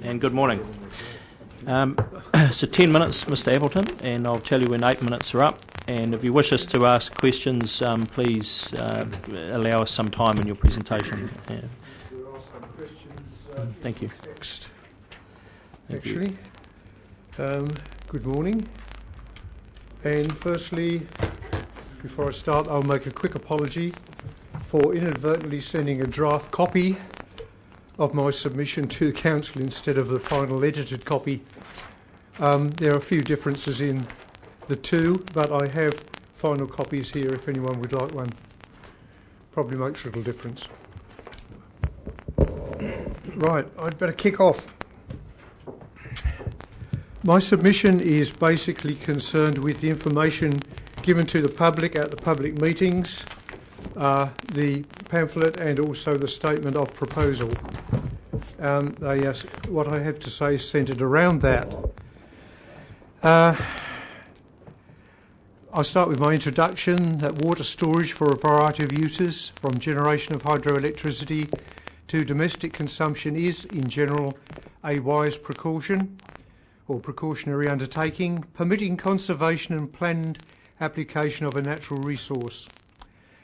and good morning. So 10 minutes, Mr. Appleton, and I'll tell you when 8 minutes are up. And if you wish us to ask questions, please allow us some time in your presentation. Yeah. We'll ask some questions. Thank you. Next. Thank you. Good morning. And firstly, before I start, I'll make a quick apology for inadvertently sending a draft copy of my submission to the Council instead of the final edited copy. There are a few differences in the two, but I have final copies here if anyone would like one. Probably makes a little difference. Right, I'd better kick off. My submission is basically concerned with the information given to the public at the public meetings, the pamphlet and also the statement of proposal. What I have to say is centred around that. I'll start with my introduction, that water storage for a variety of uses, from generation of hydroelectricity to domestic consumption, is, in general, a wise precaution or precautionary undertaking, permitting conservation and planned application of a natural resource.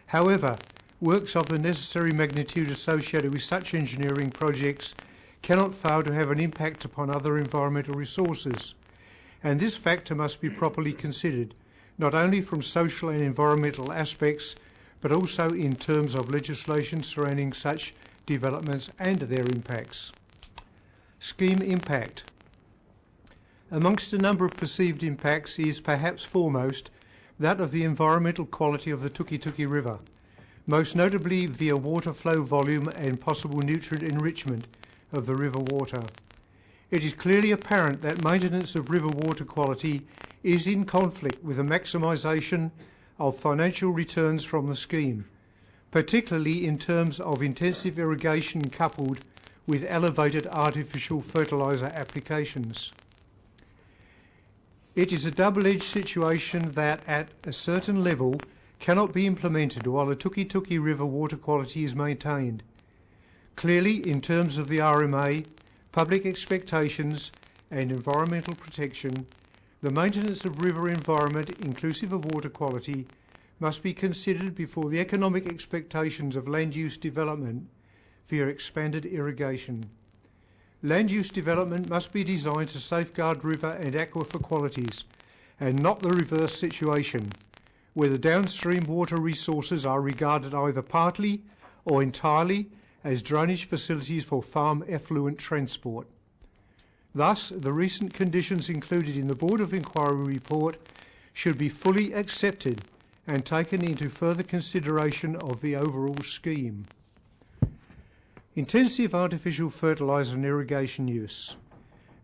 However, works of the necessary magnitude associated with such engineering projects cannot fail to have an impact upon other environmental resources, and this factor must be properly considered, not only from social and environmental aspects, but also in terms of legislation surrounding such developments and their impacts. Scheme impact. Amongst a number of perceived impacts is perhaps foremost that of the environmental quality of the Tukituki River, most notably via water flow volume and possible nutrient enrichment of the river water. It is clearly apparent that maintenance of river water quality is in conflict with the maximisation of financial returns from the scheme, particularly in terms of intensive irrigation coupled with elevated artificial fertiliser applications. It is a double-edged situation that, at a certain level, cannot be implemented while the Tukituki River water quality is maintained. Clearly, in terms of the RMA, public expectations and environmental protection, the maintenance of river environment, inclusive of water quality, must be considered before the economic expectations of land use development via expanded irrigation. Land use development must be designed to safeguard river and aquifer qualities, and not the reverse situation, where the downstream water resources are regarded either partly or entirely as drainage facilities for farm effluent transport. Thus, the recent conditions included in the Board of Inquiry report should be fully accepted and taken into further consideration of the overall scheme. Intensive artificial fertiliser and irrigation use.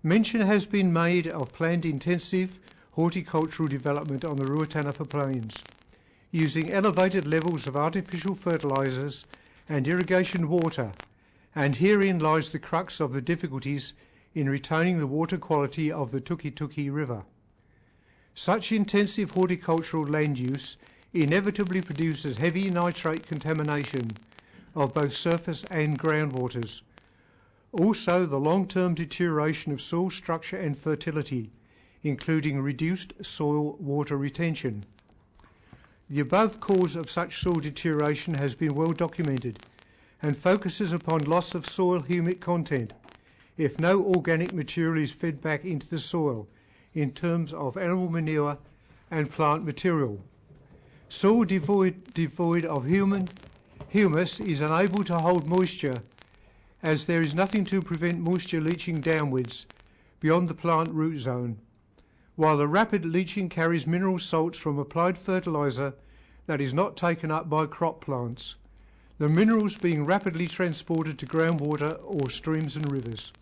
Mention has been made of planned intensive horticultural development on the Ruataniwha Plains, using elevated levels of artificial fertilisers and irrigation water, and herein lies the crux of the difficulties in retaining the water quality of the Tukituki River. Such intensive horticultural land use inevitably produces heavy nitrate contamination of both surface and groundwaters. Also, the long-term deterioration of soil structure and fertility, including reduced soil water retention. The above cause of such soil deterioration has been well documented and focuses upon loss of soil humic content if no organic material is fed back into the soil in terms of animal manure and plant material. Soil devoid of humus is unable to hold moisture, as there is nothing to prevent moisture leaching downwards beyond the plant root zone, while the rapid leaching carries mineral salts from applied fertiliser that is not taken up by crop plants, the minerals being rapidly transported to groundwater or streams and rivers.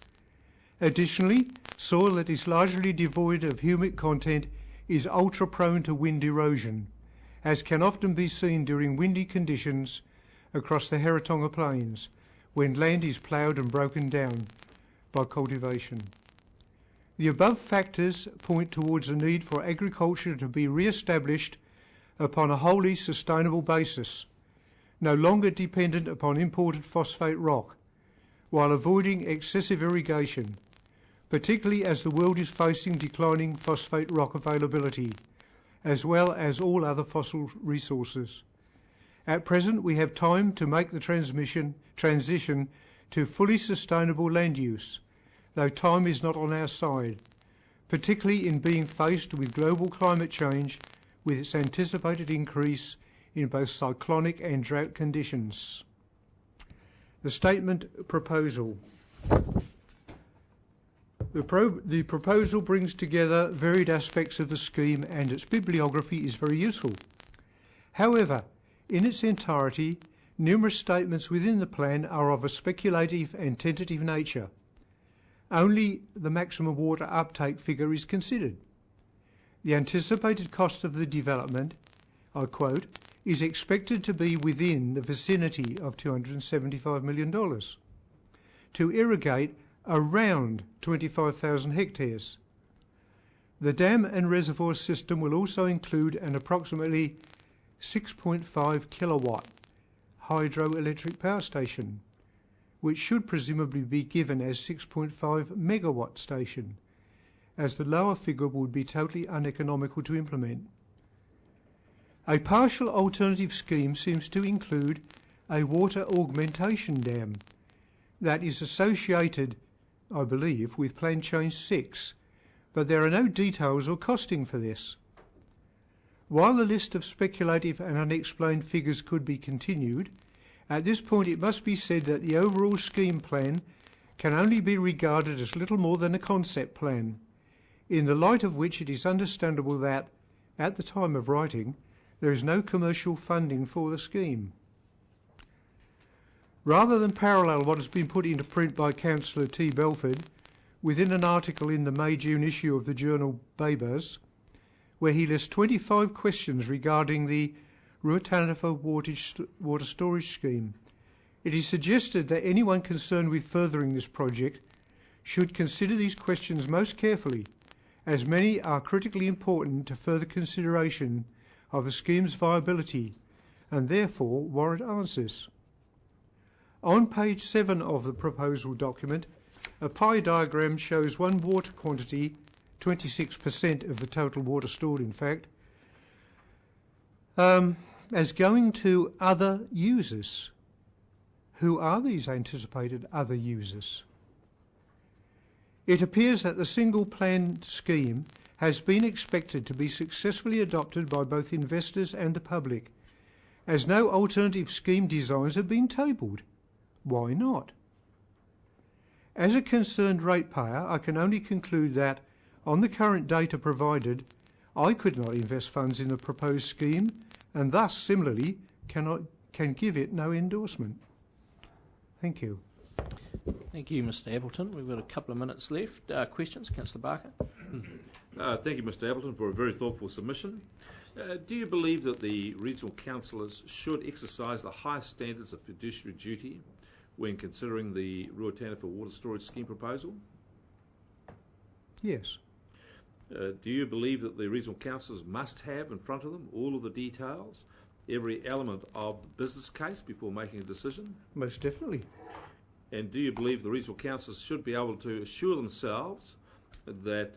Additionally, soil that is largely devoid of humic content is ultra prone to wind erosion, as can often be seen during windy conditions across the Heritonga Plains, when land is ploughed and broken down by cultivation. The above factors point towards the need for agriculture to be re-established upon a wholly sustainable basis, no longer dependent upon imported phosphate rock, while avoiding excessive irrigation, particularly as the world is facing declining phosphate rock availability, as well as all other fossil resources. At present, we have time to make the transition to fully sustainable land use, though time is not on our side, particularly in being faced with global climate change with its anticipated increase in both cyclonic and drought conditions. The statement proposal. The proposal brings together varied aspects of the scheme and its bibliography is very useful. However, in its entirety, numerous statements within the plan are of a speculative and tentative nature. Only the maximum water uptake figure is considered. The anticipated cost of the development, I quote, is expected to be within the vicinity of $275 million to irrigate around 25,000 hectares. The dam and reservoir system will also include an approximately 6.5 kilowatt hydroelectric power station, which should presumably be given as 6.5 megawatt station, as the lower figure would be totally uneconomical to implement. A partial alternative scheme seems to include a water augmentation dam that is associated, I believe, with Plan Change 6, but there are no details or costing for this. While the list of speculative and unexplained figures could be continued, at this point it must be said that the overall scheme plan can only be regarded as little more than a concept plan, in the light of which it is understandable that, at the time of writing, there is no commercial funding for the scheme. Rather than parallel what has been put into print by Councillor T. Belford within an article in the May-June issue of the journal Babers, where he lists 25 questions regarding the Ruataniwha water storage scheme, it is suggested that anyone concerned with furthering this project should consider these questions most carefully, as many are critically important to further consideration of the scheme's viability and therefore warrant answers. On page 7 of the proposal document, a pie diagram shows one water quantity, 26% of the total water stored in fact, as going to other users. Who are these anticipated other users? It appears that the single planned scheme has been expected to be successfully adopted by both investors and the public, as no alternative scheme designs have been tabled. Why not? As a concerned ratepayer, I can only conclude that, on the current data provided, I could not invest funds in the proposed scheme and thus, similarly, can give it no endorsement. Thank you. Thank you, Mr. Appleton. We've got a couple of minutes left. Questions? Councillor Barker. Thank you, Mr. Appleton, for a very thoughtful submission. Do you believe that the regional councillors should exercise the highest standards of fiduciary duty when considering the Ruataniwha water storage scheme proposal? Yes. Do you believe that the regional councillors must have in front of them all of the details, every element of the business case before making a decision? Most definitely. And do you believe the regional councillors should be able to assure themselves that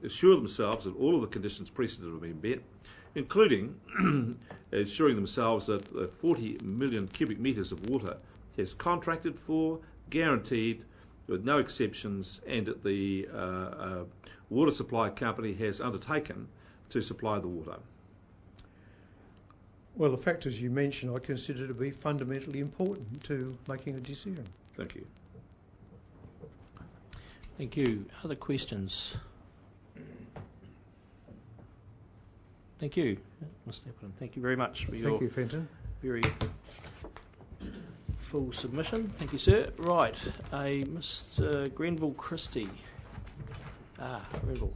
assure themselves that all of the conditions precedent have been met, including assuring themselves that 40 million cubic metres of water is contracted for, guaranteed, with no exceptions, and that the water supply company has undertaken to supply the water? Well, the factors you mentioned I consider to be fundamentally important to making a decision. Thank you. Thank you. Other questions? Thank you, Mr. Appleton. Thank you very much for your very full submission. Thank you, sir. Right, Mr. Grenville Christie. Grenville.